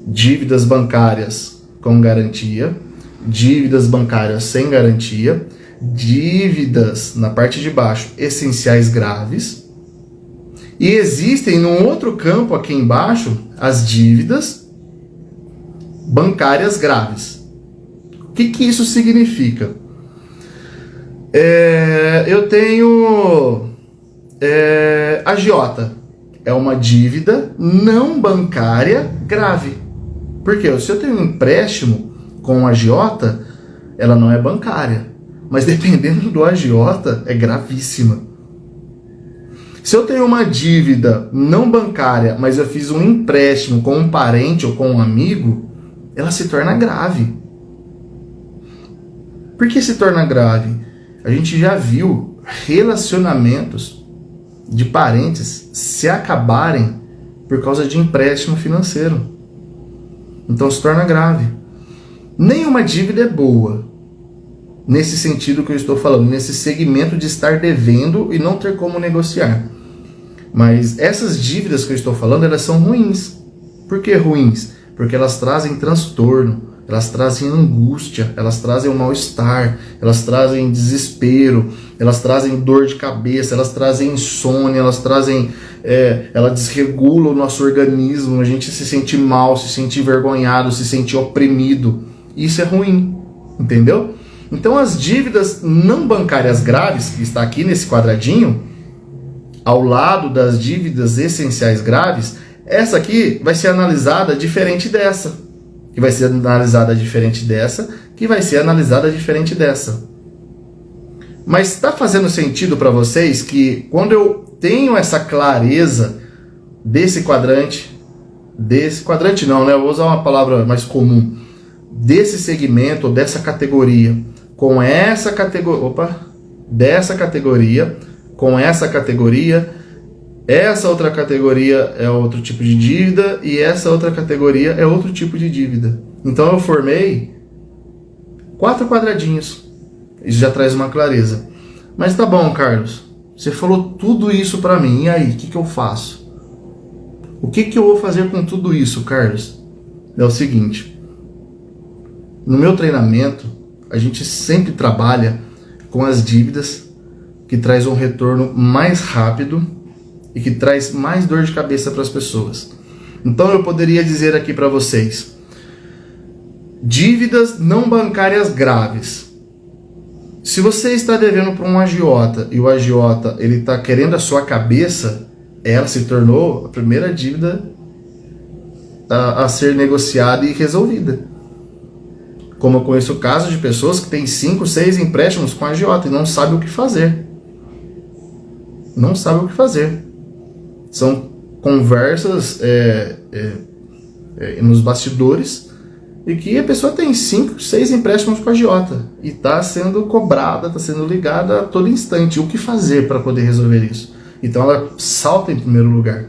dívidas bancárias com garantia, dívidas bancárias sem garantia, dívidas na parte de baixo, essenciais graves, e existem num outro campo aqui embaixo as dívidas bancárias graves. O que isso significa? Eu tenho agiota, é uma dívida não bancária grave. Por quê? Se eu tenho um empréstimo com agiota, ela não é bancária, mas dependendo do agiota, é gravíssima. Se eu tenho uma dívida não bancária, mas eu fiz um empréstimo com um parente ou com um amigo, ela se torna grave. Por que se torna grave? A gente já viu relacionamentos de parentes se acabarem por causa de empréstimo financeiro. Então se torna grave. Nenhuma dívida é boa, nesse sentido que eu estou falando, nesse segmento de estar devendo e não ter como negociar. Mas essas dívidas que eu estou falando, elas são ruins. Por que ruins? Porque elas trazem transtorno, elas trazem angústia, elas trazem um mal-estar, elas trazem desespero, elas trazem dor de cabeça, elas trazem insônia, elas trazem, ela desregula o nosso organismo, a gente se sente mal, se sente envergonhado, se sente oprimido. Isso é ruim, entendeu? Então as dívidas não bancárias graves, que está aqui nesse quadradinho, ao lado das dívidas essenciais graves, essa aqui vai ser analisada diferente dessa, que vai ser analisada diferente dessa, que vai ser analisada diferente dessa. Mas está fazendo sentido para vocês que quando eu tenho essa clareza desse quadrante não, né? Eu vou usar uma palavra mais comum, desse segmento, dessa categoria, com essa categoria, dessa categoria, com essa categoria, essa outra categoria é outro tipo de dívida e essa outra categoria é outro tipo de dívida. Então eu formei 4 quadradinhos. Isso já traz uma clareza. Mas tá bom, Carlos, você falou tudo isso para mim, e aí, o que eu faço? O que eu vou fazer com tudo isso, Carlos? É o seguinte, no meu treinamento, a gente sempre trabalha com as dívidas que traz um retorno mais rápido e que traz mais dor de cabeça para as pessoas. Então eu poderia dizer aqui para vocês, dívidas não bancárias graves. Se você está devendo para um agiota e o agiota ele está querendo a sua cabeça, ela se tornou a primeira dívida a ser negociada e resolvida. Como eu conheço casos de pessoas que têm 5, 6 empréstimos com agiota e não sabem o que fazer. Não sabem o que fazer. São conversas nos bastidores e que a pessoa tem 5, 6 empréstimos com a agiota e está sendo cobrada, está sendo ligada a todo instante. O que fazer para poder resolver isso? Então ela salta em primeiro lugar.